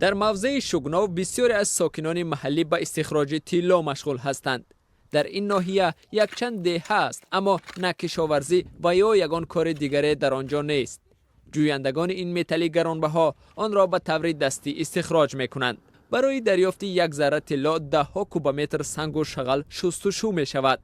در موضع شوگناو بسیاری از ساکنان محلی به استخراج طلا مشغول هستند. در این ناحیه یک چند دهه است، اما نه کشاورزی و یا یگان کار دیگری در آنجا نیست. جویندگان این متل گرانبها آن را به طور دستی استخراج میکنند. برای دریافت یک ذره طلا 10 کوبومتر سنگ و شغل شستشو می شود.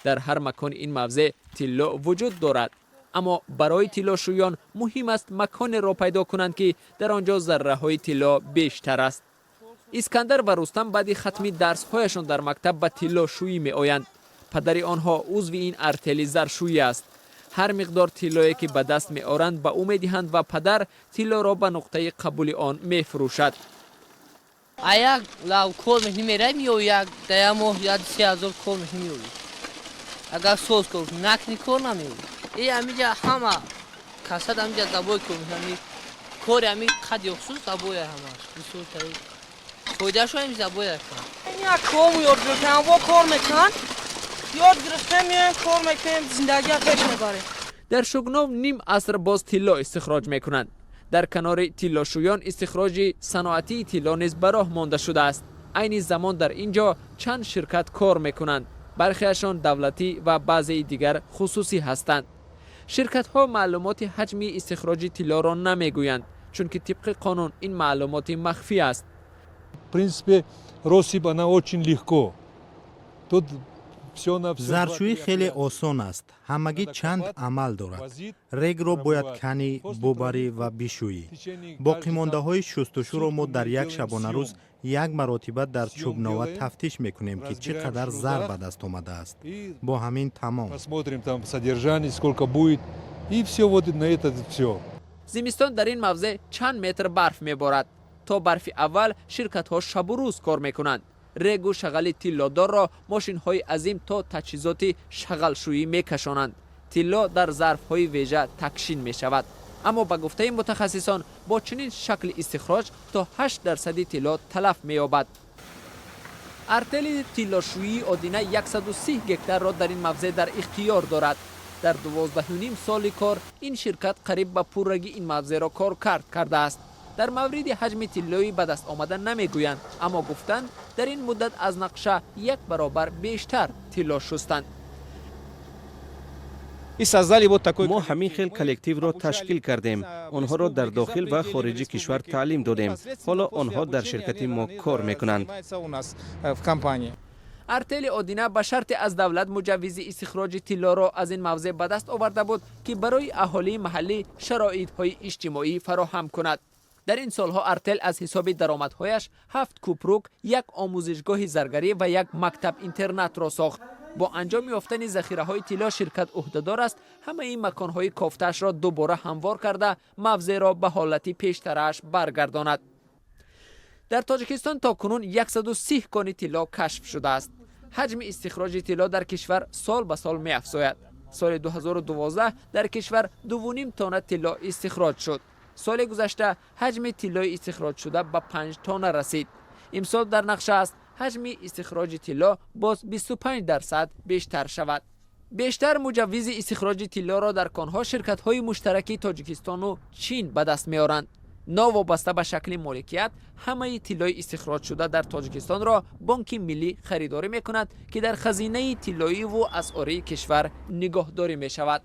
در هر مکان این موضع طلا وجود دارد، اما برای طلاشویان مهم است مکان را پیدا کنند که در آنجا ذره های طلا بیشتر است. اسکندر و رستم بعد ختم درس هایشان در مکتب به طلاشویی می آیند. پدر آنها عضو این ارتل زرشویی است. هر مقدار طلایی که به دست می آورند به او می دهند و پدر طلا را به نقطه قبول آن می فروشد. یک لو کل میره میو یک دیامو یاد 3000 کل میو. اگر سوز کن نکنی کل نمیو. ای امیجا همه کاسد امیجا زبوی کن همی کور امی خدی خصوص زبوی همه. بسیار تری. خودش شو امی زبوی کن. اینیا کم یاد گرفتم و کار میکن. یاد گرفتم میایم کار میکنیم زندگی پیش میبره. در شوگناو نیم عصر باز طلا استخراج میکنند. در کنار طلاشویان استخراج صنعتی طلا نیز به راه مانده شده است. عین زمان در اینجا چند شرکت کار میکنند. برخیشان دولتی و بعضی دیگر خصوصی هستند. شرکت ها معلومات حجم استخراج طلا را نمیگویند، چون که طبق قانون این معلومات مخفی است. В принципе, россыпь она очень легко. Тут زرشویی خیلی آسان است. همگی چند عمل دارد. رگ را باید کنی، ببری و بشویی. باقی مانده های شستشو را ما در یک شبانه روز یک مرتبه در چوبناوه تفتیش میکنیم که چقدر زر به دست آمده است. با همین تمام. زمستان در این موضع چند متر برف میبارد. تا برف اول شرکت ها شب و روز کار میکنند. رگ و شغل طلادار را ماشین های عظیم تا تجهیزات شغل شویی میکشانند. طلا در ظرف های ویژه تکشین می شود. اما به گفته متخصصان با چنین شکل استخراج تا 8% طلا تلف می یابد. ارتل طلاشویی آدینه 130 گکتار را در این موضع در اختیار دارد. در 12.5 سال کار این شرکت قریب به پررگی این موضع را کار کرده است. در مورد حجم طلایی به دست آمدن نمیگویند، اما گفتند در این مدت از نقشه 1 برابر بیشتر طلا شستند. ما همین خیل کلکتیو را تشکیل کردیم. آنها را در داخل و خارج کشور تعلیم دادیم. حالا آنها در شرکت ما کار میکنند. ارتل آدینه به شرط از دولت مجوز استخراج طلا را از این موضع به دست آورده بود که برای اهالی محلی شرایط‌های اجتماعی فراهم کند. در این سالها ارتل از حساب درآمدهایش 7 کوپروک، 1 آموزشگاه زرگری و 1 مکتب اینترنت را ساخت. با انجام یافتن ذخیره های طلا شرکت عهدهدار است همه این مکان های کافتش را دوباره هموار کرده موضع را به حالتی پیشترش برگرداند. در تاجیکستان تا کنون 130 کان طلا کشف شده است. حجم استخراج طلا در کشور سال به سال می افزاید. سال 2012 در کشور 2.5 تن طلا استخراج شد. سال گذشته حجم طلای استخراج شده به 5 تن رسید. امسال در نقشه است حجم استخراج طلا باز 25% بیشتر شود. بیشتر مجوز استخراج طلا را در کانها شرکت‌های مشترک تاجیکستان و چین به دست می‌آورند. ناوابسته به شکل مالکیت همه طلای استخراج شده در تاجیکستان را بانک ملی خریداری می‌کند که در خزینه طلایی و اسعاری کشور نگهداری می‌شود.